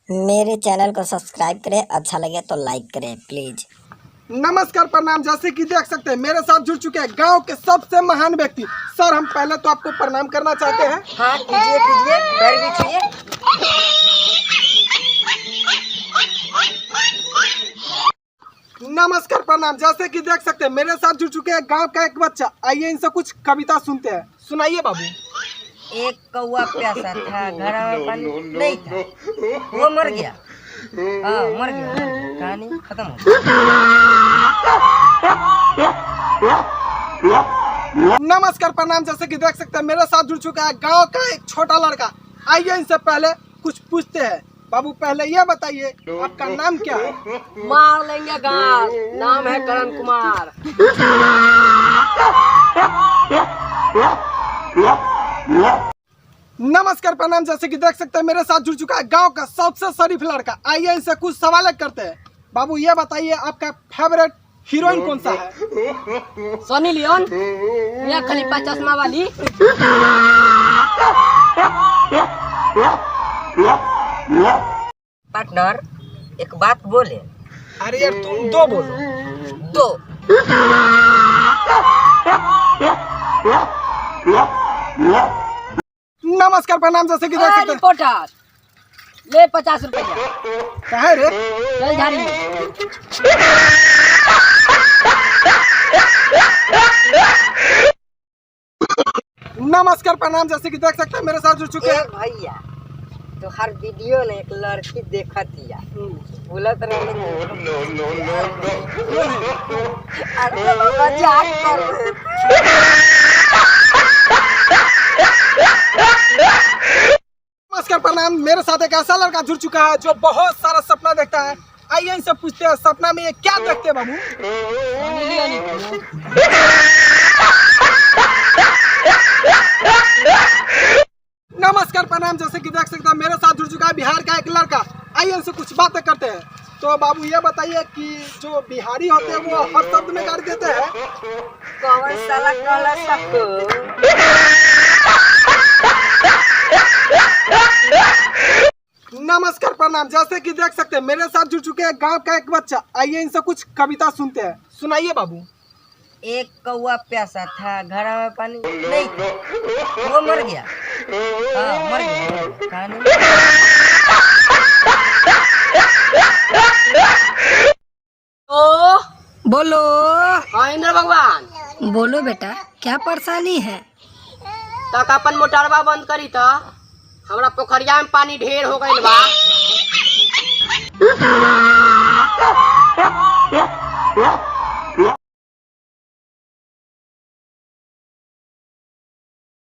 मेरे चैनल को सब्सक्राइब करें, अच्छा लगे तो लाइक करें प्लीज। नमस्कार, प्रणाम। जैसे कि देख सकते हैं मेरे साथ जुड़ चुके हैं गांव के सबसे महान व्यक्ति। सर, हम पहले तो आपको प्रणाम करना चाहते हैं। हाँ, कीजिए कीजिए, पैर भी छूइए। नमस्कार, प्रणाम। जैसे कि देख सकते हैं मेरे साथ जुड़ चुके हैं गांव का एक बच्चा। आइए इनसे कुछ कविता सुनते हैं। सुनाइए बाबू। एक कौवा प्यासा था, घर में पानी नहीं था, वो मर गया। हाँ, मर गया, कहानी खत्म हो गई। नमस्कार, प्रणाम। जैसे कि देख सकते हैं मेरे साथ जुड़ चुका है गांव का एक छोटा लड़का। आइए इनसे पहले कुछ पूछते हैं। बाबू, पहले यह बताइए आपका नाम क्या है? मार लेंगे गाल, नाम है करण कुमार। नमस्कार, प्रणाम। जैसे कि देख सकते हैं मेरे साथ जुड़ चुका है गांव का सबसे शरीफ लड़का। आइए इनसे कुछ सवाल करते हैं। बाबू, ये बताइए आपका फेवरेट हीरोइन कौन सा है? सोनी लियोन या खलीफा चश्मा वाली। पार्टनर, एक बात बोले। अरे यार, तुम दो बोलो। दो। नमस्कार, प्रणाम। जैसे कि देख सकते हैं। रिपोर्टर ले 50 रुपया। कहे रे? चल झाड़ी में। नमस्कार, प्रणाम। जैसे कि देख सकते हैं मेरे साथ जुड़ चुके हैं। भैया, तो हर वीडियो ने एक लड़की देखा दिया, बोलत रहे अरे मजाक कर रहे थे। नमस्कार, प्रणाम। मेरे साथ एक ऐसा लड़का जुड़ चुका है जो बहुत सारा सपना देखता है। आइए इनसे पूछते हैं, सपना में ये क्या देखते हैं बाबू? सोनी लियोन। नमस्कार, प्रणाम। जैसे कि देख सकते हैं मेरे साथ जुड़ चुका है बिहार का एक लड़का। आइए इनसे कुछ बातें करते हैं। तो बाबू, ये बताइए कि जो बिहारी होते हैं वो हर शब्द में गाली देते हैं। कौन साला काला सबको? नमस्कार, प्रणाम। जैसे कि देख सकते हैं मेरे साथ जुड़ चुके हैं गांव का एक बच्चा। आइए इनसे कुछ कविता सुनते हैं। सुनाइए बाबू। एक कौवा प्यासा था, घर में पानी नहीं था, वो मर गया। हाँ, मर गया, कहानी। ओ बोलो। हाँ इंद्र भगवान, बोलो बेटा, क्या परेशानी है? तक अपन मोटरवा बंद करी तो हमरा पोखरिया में पानी ढेर हो गइल बा।